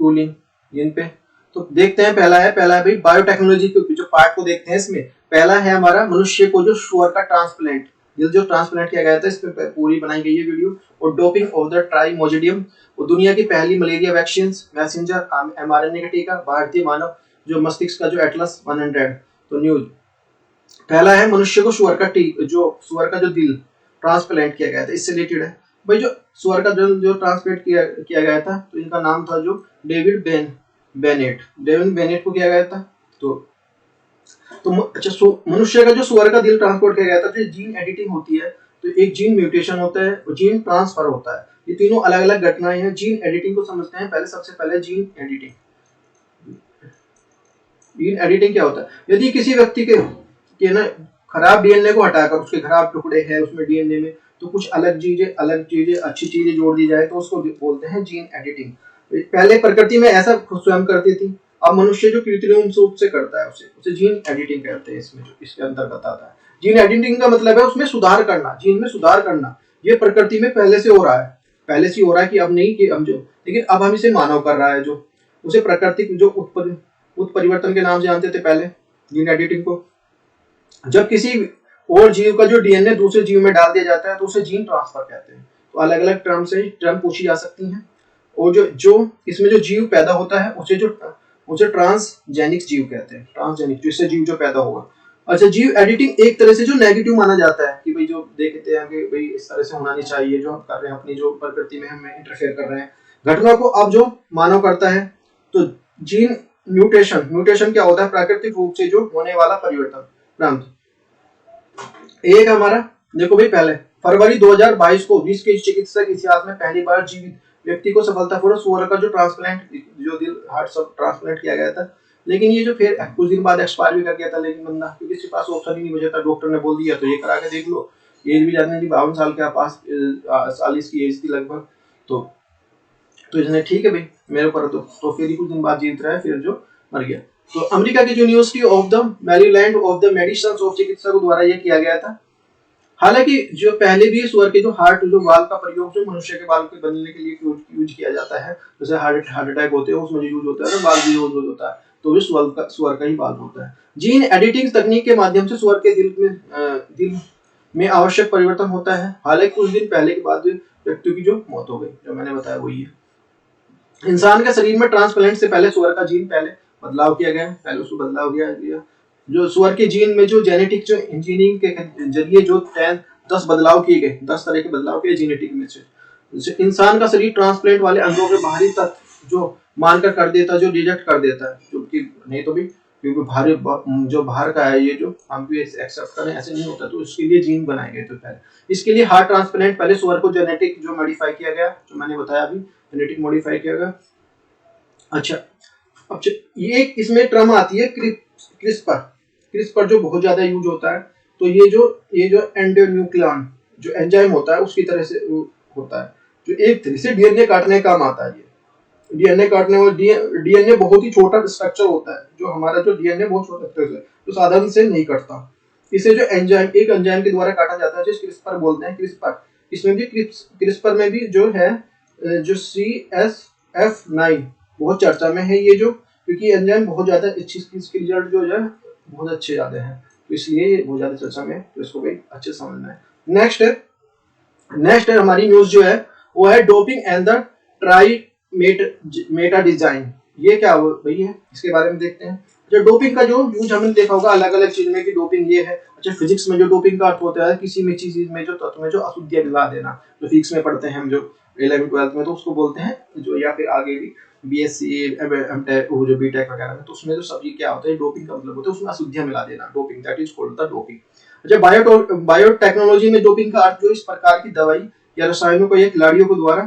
Cooling, इन पे तो देखते हैं। पहला है भाई बायोटेक्नोलॉजी के जो पार्ट को देखते हैं। इसमें पहला है हमारा मनुष्य को जो शुअर का ट्रांसप्लांट, जो ट्रांसप्लांट किया गया था, इस पे पूरी बनाई गई है वीडियो। और डोपिंग ऑफ द ट्राइमोजेडियम, और दुनिया की पहली मलेरिया वैक्सीन मैसेंजर mRNA का टीका, भारतीय मानव जो मस्तिष्क का जो एटलस 100। तो न्यूज पहला है मनुष्य को सुअर का जो दिल ट्रांसप्लांट किया गया था, इससे रिलेटेड है भाई। जो सुअर का जो ट्रांसप्लांट किया गया था, तो इनका नाम था जो डेविड बेनेट को किया गया था। तो अच्छा, मनुष्य का जो सुअर का दिल ट्रांसपोर्ट किया गया था, जो जीन एडिटिंग होती है, तो एक जीन म्यूटेशन होता है और जीन ट्रांसफर होता है। ये तीनों अलग अलग घटनाएं हैं। जीन एडिटिंग को समझते हैं पहले। सबसे पहले जीन एडिटिंग क्या होता है? यदि किसी व्यक्ति के ना खराब डीएनए को हटाकर उसके खराब टुकड़े हैं उसमें डीएनए में, तो कुछ अलग चीजें अच्छी चीजें जोड़ दी जाए, तो उसको बोलते हैं जीन एडिटिंग। पहले प्रकृति में ऐसा स्वयं करती थी, अब मनुष्य जो कृत्रिम रूप से करता है उसे जीन एडिटिंग कहते हैं। इसमें जो इसके अंतर्गत आता है जीन एडिटिंग का मतलब है उसमें सुधार करना, जीन में सुधार करना। ये प्रकृति में पहले से हो रहा है कि अब नहीं कि हम जो, लेकिन अब हम इसे मानव कर रहा है, जो उसे प्राकृतिक जो उत्परिवर्तन के नाम से जानते थे पहले जीन एडिटिंग को। जब किसी और जीव का जो डीएनए दूसरे जीव में डाल दिया जाता है, तो उसे जीन ट्रांसफर कहते हैं। तो अलग अलग टर्म पूछी जा सकती हैं। और जो इसमें जो जीव पैदा होता है उसे ट्रांसजेनिक जीव कहते हैं। ट्रांसजेनिक जिससे जीव जो पैदा होगा। अच्छा, जीव एडिटिंग एक तरह से जो नेगेटिव माना जाता है कि भाई जो देखते हैं कि भाई इस तरह से होना नहीं चाहिए, जो हम कर रहे हैं अपनी जो प्रकृति में हम इंटरफेयर कर रहे हैं घटना को, अब जो मानव करता है। तो जीन म्यूटेशन क्या होता है? प्राकृतिक रूप से जो होने वाला परिवर्तन। एक हमारा देखो भाई, पहले फरवरी 2022 को विश्व के चिकित्सक इतिहास में पहली बार जीवित व्यक्ति को सफलतापूर्वक सुअर का जो दिल हार्ट ट्रांसप्लांट किया गया था। लेकिन ये जो फिर कुछ दिन बाद एक्सपायर भी कर गया था, लेकिन बंदा क्योंकि इसके पास ऑप्शन ही नहीं बचा था, डॉक्टर ने बोल दिया तो ये करा के देख लो। एज भी जानने की 52 साल के पास 40 की एज थी लगभग। तो इसने ठीक है भाई मेरे ऊपर, तो फिर ही कुछ दिन बाद जीवित रहा है, फिर जो मर गया। तो अमेरिका की university of the Maryland of the medicine of चिकित्सकों द्वारा यह किया गया था। हालांकि जो पहले भी सुअर के जो हार्ट जो वाल्व का प्रयोग जो मनुष्य के वाल्व के बनने के लिए यूज किया जाता है, जैसे हार्ट अटैक होते हैं उसमें यूज होता है, वाल्व भी यूज होता है, तो भी सुअर का ही वाल्व होता है। जीन एडिटिंग तकनीक के माध्यम से सुअर के दिल में आवश्यक परिवर्तन होता है। हालांकि कुछ दिन पहले के बाद व्यक्ति की जो मौत हो गई, जो मैंने बताया वही है। इंसान के शरीर में ट्रांसप्लांट से पहले सुअर का जीन पहले बदलाव किया गया, पहले उसको बदलाव किया। जो सुअर के जीन में जो जेनेटिक जो इंजीनियरिंग के जरिए जो 10 बदलाव किए गए, 10 तरह के बदलाव किए जेनेटिक में से। इंसान का शरीर ट्रांसप्लांट वाले अंगों के बाहरी तत्व जो मानकर कर देता, जो रिजेक्ट कर देता है, क्योंकि नहीं तो भी क्योंकि भारी जो बाहर का है ये जो हम भी एक्सेप्ट करें ऐसे नहीं होता, तो इसके लिए जीन बनाए गए थे पहले। इसके लिए हार्ट ट्रांसप्लांट पहले सुअर को जेनेटिक जो मॉडिफाई किया गया, जो मैंने बताया अभी जेनेटिक मॉडिफाई किया गया। अच्छा, अब ये इसमें टर्म आती है क्रिस्पर जो बहुत ज्यादा यूज होता है। तो ये जो एंडोन्यूक्लियन जो एंजाइम होता है उसकी तरह से होता है, जो एक तरह से डीएनए काटने का काम आता है। ये डीएनए काटने में डीएनए बहुत ही छोटा स्ट्रक्चर होता है, जो हमारा जो डीएनए बहुत छोटा स्ट्रक्चर है, तो साधारण से नहीं कटता। इसे जो एक एंजाइम के द्वारा काटा जाता है, जिस क्रिस्पर बोलते हैं। इसमें भी क्रिस्पर में भी जो है जो CSF9 बहुत चर्चा में है। ये जो क्योंकि एंजाइम बहुत ज्यादा इसके रिजल्ट जो है बहुत अच्छे ज्यादा हैं, तो इसलिए ये बहुत ज्यादा चर्चा में है, तो इसको भी अच्छे समझना है। नेक्स्ट है हमारी न्यूज जो है वो है डोपिंग एंड द ट्राइमेटा डिजाइन। ये क्या भाई है, इसके बारे में देखते हैं। जो डोपिंग का जो यूज हमने देखा होगा अलग अलग चीज में कि डोपिंग ये है। अच्छा, फिजिक्स में जो डोपिंग का अर्थ होता है किसी में चीज में जो तत्व में जो अशुद्धियां मिला देना, जो फिजिक्स में पढ़ते हैं हम जो 11th-12th में, तो उसको बोलते हैं जो, या फिर आगे भी BSc M.Tech वो जो B.Tech वगैरह में, तो उसमें जो सब्जेक्ट क्या होता है डोपिंग का मतलब होता है उसमें अशुद्धियां मिला देना, doping, that is called the doping. अच्छा, बायोटेक्नोलॉजी में डोपिंग का अर्थ जो इस प्रकार की दवाई या रसायनों को या खिलाड़ियों को द्वारा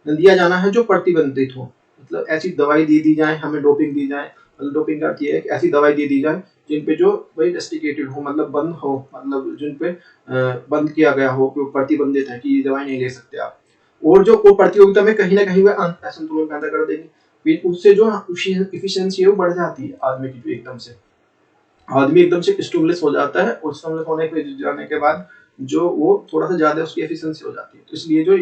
दिया जाना है जो प्रतिबंधित हो। मतलब ऐसी दवाई दी जाए, हमें डोपिंग दी जाए, मतलब डोपिंग का अर्थ ये है कि ऐसी दवाई दी जाए जिन पे जो भाई रेस्ट्रिक्टेड हो, मतलब बंद हो, मतलब जिन पे बंद किया गया हो, कि प्रतिबंधित है कि ये दवाई नहीं ले सकते आप, और जो वो प्रतियोगिता में कहीं ना कहीं वह असंतुलन पैदा कर देगी, फिर उससे जो एफिशिएंसी है वो बढ़ जाती है आदमी की, जो आदमी एकदम से स्टिमुलस हो जाता है, और स्टिमुलस होने के जाने के बाद जो वो थोड़ा सा ज्यादा उसकी एफिशिएंसी हो जाती है। तो इसलिए जो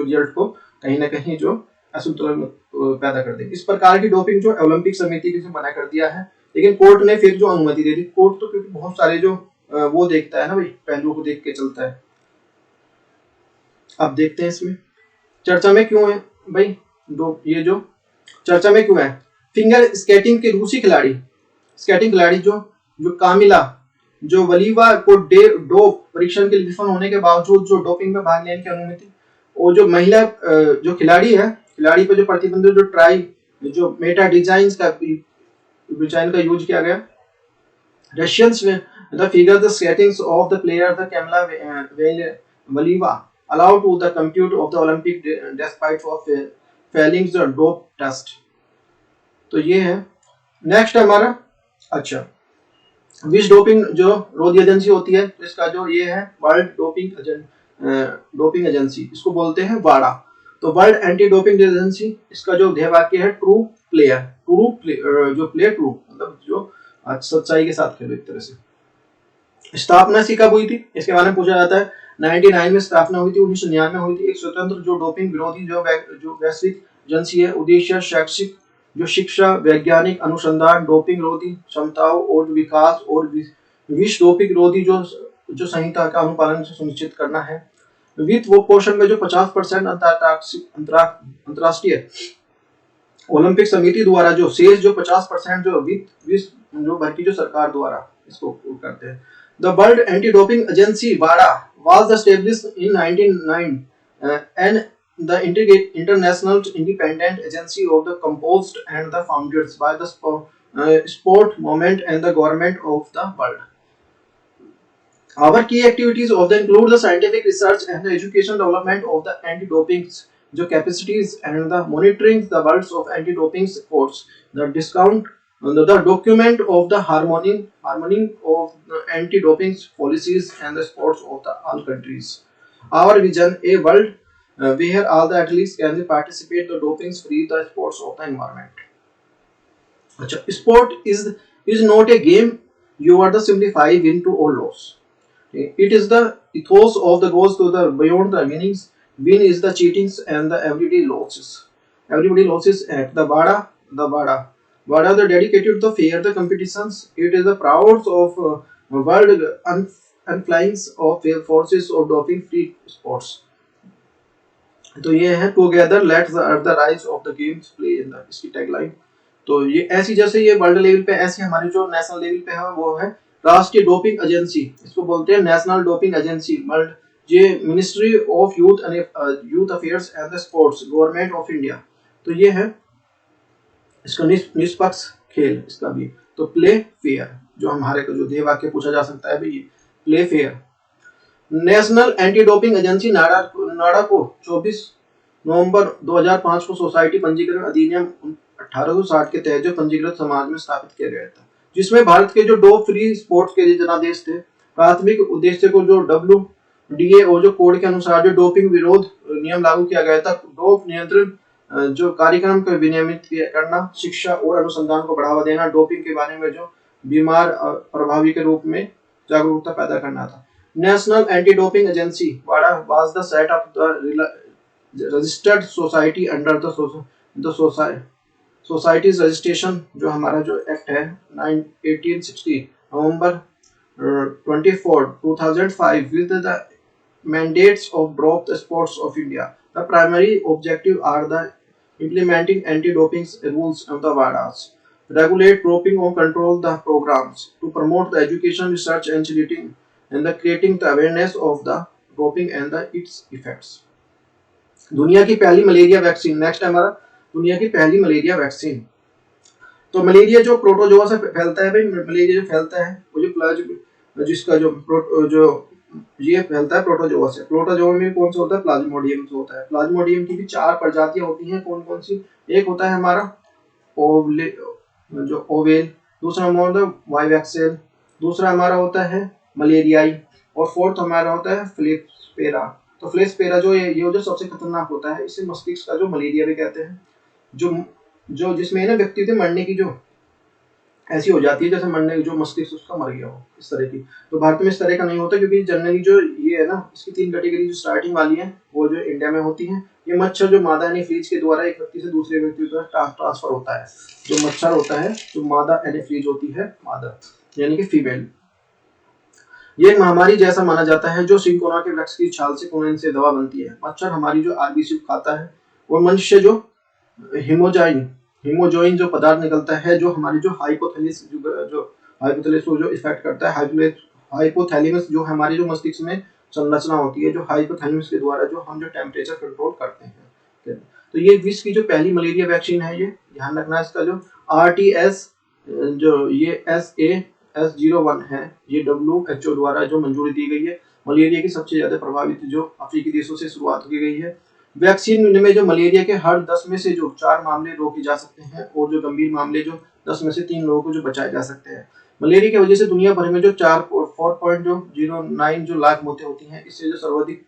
रिजल्ट को कहीं ना कहीं जो असंतुलन पैदा कर देगी। इस प्रकार की डोपिंग जो ओलंपिक समिति से मना कर दिया है, लेकिन कोर्ट ने फिर जो अनुमति दे दी। कोर्ट तो क्योंकि बहुत सारे जो वो देखता है ना भाई, पहलुओं को देख के चलता है। अब देखते हैं इसमें चर्चा में क्यों है भाई ये जो चर्चा में क्यों है। फिंगर स्केटिंग के रूसी खिलाड़ी, स्केटिंग खिलाड़ी जो कामिला जो वलीवा को डोप परीक्षण के लिए विफल होने के बावजूद जो डोपिंग में भाग लेने की अनुमति, और जो महिला जो खिलाड़ी है, खिलाड़ी पर जो प्रतिबंध जो ट्राई जो मेटा डिजाइन का यूज किया गया। Russians the figure the settings of the player the Kamila Valieva allowed to the compute of the Olympic despite of failing the dope test। तो ये है। नेक्स्ट हमारा अच्छा विश्व डोपिंग जो रोधी एजेंसी होती है, इसका जो ये है वर्ल्ड डोपिंग एजेंसी, इसको बोलते हैं वाडा। तो वर्ल्ड एंटी डोपिंग एजेंसी, इसका जो ध्येय वाक्य है ट्रू प्लेयर, जो प्ले ट्रू मतलब जो सच्चाई के साथ खेलो एक तरह से। स्थापना इसकी कब हुई थी, इसके बारे में पूछा जाता है। 99 में स्थापना हुई थी, 1999 में हुई थी। एक स्वतंत्र जो डोपिंग विरोधी जो वैश्विक एजेंसी है, उद्देश्य शैक्षिक जो शिक्षा, वैज्ञानिक अनुसंधान, डोपिंग विरोधी क्षमताओं और विकास और विश्व डोपिंग विरोधी जो संहिता का अनुपालन सुनिश्चित करना है। वित्त वो पोषण में जो 50% अंतरराष्ट्रीय ओलंपिक समिति द्वारा जो शेष जो 50% जो विश्व जो भर की जो सरकार द्वारा इसको करते हैं। The World Anti-Doping Agency (WADA) was established in 1909 and the international independent agency of the composed and the founded by the sport movement and the government of the world. Our key activities of the include the scientific research and the education development of the anti-doping जो capacities and the monitoring the worlds of anti-doping sports, the document of the harmoning of anti-doping policies and the sports of the all countries. Our vision a world where all the athletes can participate the doping free the sports of the environment. अच्छा, sport is not a game you are the simplify win to or loss. It is the ethos of the goes to the beyond the winnings. Win is the cheatings and the everyday losses. Everybody losses at the WADA. WADA the dedicated to fair the competitions. It is the proud of world unflyings of forces of doping free sports. तो ये है together let's the rise of the games play in the इसकी tagline. तो ये ऐसी जैसे ये world level पे ऐसी हमारी जो नेशनल लेवल पे है वो है राष्ट्रीय डोपिंग एजेंसी, इसको बोलते हैं नेशनल डोपिंग एजेंसी वर्ल्ड। ये ministry of youth affairs and the sports government of India. तो ये है इसका निष्पक्ष खेल इसका भी। तो प्ले फेयर जो हमारे को जो ध्येय वाक्य पूछा जा सकता है भाई play fair. National anti doping agency NADA को 24 नवंबर 2005 को सोसाइटी पंजीकरण अधिनियम 1860 के तहत जो पंजीकृत समाज में स्थापित किया गया था, जिसमें भारत के जो डोप फ्री स्पोर्ट्स के जनादेश थे। प्राथमिक उद्देश्य को जो WDA जो कोड के अनुसार जो डोपिंग विरोध नियम लागू किया गया था, डोप नियंत्रण जो कार्यक्रम को विनियमित करना, शिक्षा और अनुसंधान को बढ़ावा देना, डोपिंग के बारे में जो बीमार प्रभावी के रूप में जागरूकता पैदा करना था। National Anti-Doping Agency (WADA) was the set up the registered society under the society's registration जो हमारा जो एक्ट है 1860 नवंबर 24 2005 with the mandates of drop the sports of India. The primary objective are the implementing anti-doping rules of the WADAs, regulate doping or control the programs, to promote the education, research and cheating and the creating the awareness of the doping and the its effects. दुनिया की पहली malaria vaccine. Next हमारा दुनिया की पहली malaria vaccine. तो malaria जो protozoa से फैलता है भाई, मलेरिया जो फैलता है वो जो जिसका जो ये फैलता है प्रोटोजोआ से। प्रोटोजोआ में कौन सा होता है? प्लाज्मोडियम से होता है। प्लाज्मोडियम की भी 4 प्रजातियां होती हैं। कौन कौन सी? एक होता है हमारा ओवेल, दूसरा हमारा वाइवैक्सेल, दूसरा हमारा होता है मलेरियाई और फोर्थ हमारा होता है फ्लेस्पेरा। तो फ्लेस्पेरा जो ये सबसे खतरनाक होता है, इसे मस्तिष्क का जो मलेरिया भी कहते हैं, जो जिसमें ना व्यक्ति के मरने की जो ऐसी हो जाती है जैसे मरने जो मस्तिष्क उसका मर गया हो, इस तरह की। तो भारत में इस तरह का नहीं होता, क्योंकि जनरली जो ये है ना, इसकी 3 कैटेगरी जो स्टार्टिंग वाली है वो जो इंडिया में होती है। ये मच्छर जो मादा एनीफ्रीज के द्वारा एक व्यक्ति से दूसरे व्यक्ति की तरफ ट्रांसफर होता है। जो मच्छर होता है, जो मादा एनीफ्रीज होती है, मादा यानी कि फीमेल, ये महामारी जैसा माना जाता है जो सिंकोना के वृक्ष की छाल से कुनैन से दवा बनती है। मच्छर हमारी जो आरबीसी खाता है, और मनुष्य जो हीमोजोइन जो पदार्थ निकलता है, जो हमारी जो हाइपोथैलेमस को जो इफेक्ट करता है। हाइपोथैलेमस जो हमारी जो मस्तिष्क में संरचना होती है, जो हाइपोथैलेमस के द्वारा जो हम जो टेम्परेचर कंट्रोल करते हैं। तो ये विश्व की जो पहली मलेरिया वैक्सीन है, ये ध्यान रखना इसका जो RTS जो ये SAS01 है, ये WHO द्वारा जो मंजूरी दी गई है। मलेरिया की सबसे ज्यादा प्रभावित जो अफ्रीकी देशों से शुरुआत की गई है। वैक्सीन में जो मलेरिया के हर 10 में से जो 4 मामले रोके जा सकते हैं, और जो गंभीर मामले जो 10 में से 3 लोगों को जो बचाए जा सकते हैं। मलेरिया की वजह से दुनिया भर में जो 4.09 जो लाख मौतें होती हैं। इससे जो सर्वाधिक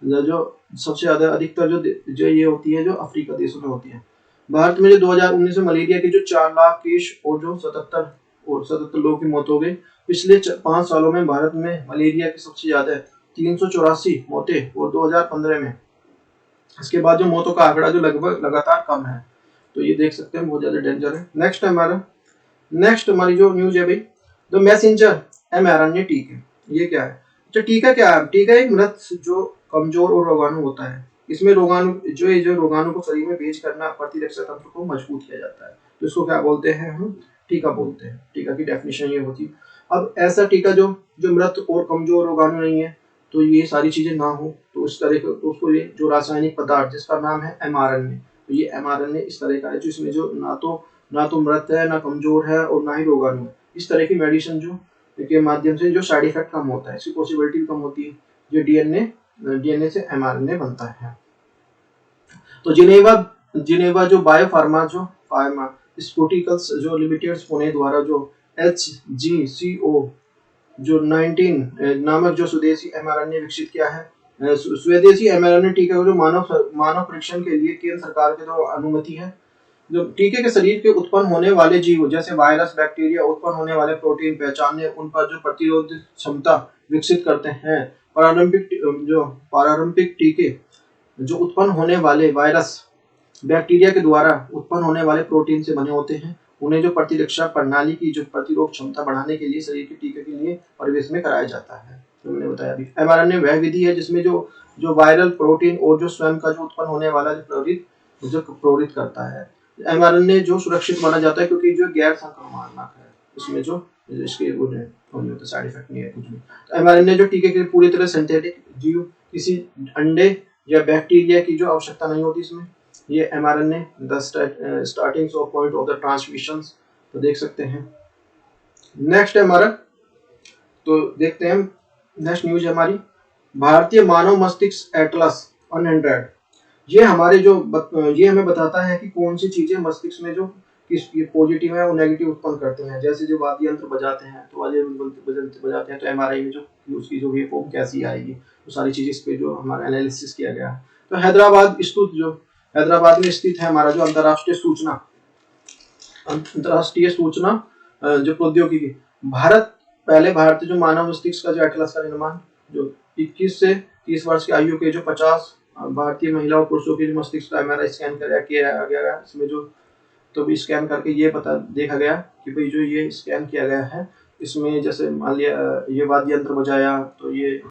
जो सबसे ज्यादा अधिकतर जो ये होती है, जो अफ्रीका देशों में होती है। भारत में जो 2019 में मलेरिया के जो 4 लाख केस और जो 77 लोगों की मौत हो गई। पिछले 5 सालों में भारत में मलेरिया की सबसे ज्यादा 384 मौतें, और 2015 में इसके बाद जो मौतों का आंकड़ा जो लगभग लगातार कम है। तो ये देख सकते हैं बहुत ज्यादा डेंजर है। नेक्स्ट हमारी जो न्यूज है भाई, द मैसेंजर mRNA टीके। ये क्या है? अच्छा, टीका क्या है? टीका एक मृत जो कमजोर और रोगाणु होता है। इसमें रोगाणु जो रोगाणु को शरीर में भेज करना प्रतिरक्षा तंत्र को मजबूत किया जाता है। तो इसको क्या बोलते हैं? हम टीका बोलते हैं। टीका की डेफिनेशन ये होती है। अब ऐसा टीका जो मृत और कमजोर रोगाणु नहीं है, तो ये सारी चीजें ना हो, तो इस तरह का, तो उसको ये जो रासायनिक पदार्थ जिसका नाम है mRNA, तो ये mRNA इस तरह का है जो इसमें जो ना तो मृत है, ना कमजोर है, और ना ही रोगाणु है। इस तरह की मेडिसिन जो के माध्यम से जो साइड इफेक्ट कम होता है, इसकी पॉसिबिलिटी भी कम होती है। जो डीएनए से mRNA बनता है। तो जिनेवा जो बायोफार्मा जो फार्मास्यूटिकल्स जो लिमिटेड पुणे द्वारा जो HGCO जो 19 नामक जो स्वदेशी mRNA विकसित किया है। स्वदेशी mRNA टीका जो मानव परीक्षण के लिए केंद्र सरकार के द्वारा अनुमति है। जो टीके के शरीर के उत्पन्न होने वाले जीव जैसे वायरस, बैक्टीरिया, उत्पन्न होने वाले प्रोटीन पहचानने, उन पर जो प्रतिरोध क्षमता विकसित करते हैं। पारंपरिक टीके जो उत्पन्न होने वाले वायरस, बैक्टीरिया के द्वारा उत्पन्न होने वाले प्रोटीन से बने होते हैं। उन्हें जो प्रतिरक्षा प्रणाली की जो प्रतिरोध क्षमता बढ़ाने के लिए शरीर के टीके के लिए परिवेश में कराया जाता है। तो मैंने बताया अभी mRNA वह विधि है जिसमें जो वायरल प्रोटीन और जो स्वयं का जो उत्पन्न होने वाला जो प्रेरित करता है। mRNA जो सुरक्षित माना जाता है क्योंकि जो गैर संक्रमणात्मक है, इसमें जो इसके नहीं होता, साइड इफेक्ट नहीं है कुछ भी। तो mRNA जो टीके के पूरी तरह सिंथेटिक जीव, किसी अंडे या बैक्टीरिया की जो आवश्यकता नहीं होती इसमें। ये mRNA the starting point of the transmission, तो देख सकते हैं। नेक्स्ट है हमारा, तो देखते हैं नेक्स्ट न्यूज है हमारी, भारतीय मानव मस्तिष्क एटलस 100। ये हमारे जो ये हमें बताता है कि कौन सी चीजें मस्तिष्क में जो किस पॉजिटिव है और नेगेटिव उत्पन्न करते हैं। जैसे जो वाद्य यंत्र बजाते हैं, तो वाद्य यंत्र बजाते हैं तो एमआरआई में जो उसकी जो वेवफॉर्म कैसी आएगी, वो सारी चीजें इस पे जो हमारा एनालिसिस किया गया है। तो हैदराबाद में स्थित है हमारा जो अंतर्राष्ट्रीय सूचना जो प्रौद्योगिकी, भारतीय जो मानव मस्तिष्क का जो एटलस का निर्माण जो 21 से 30 वर्ष की आयु के जो 50 भारतीय महिला और पुरुषों की मस्तिष्क का एमआरआई स्कैन किया गया। इसमें जो तो भी स्कैन करके ये देखा गया कि भाई जो ये स्कैन किया गया है, इसमें जैसे मान लिया ये वाद्य यंत्र बजाया तो ये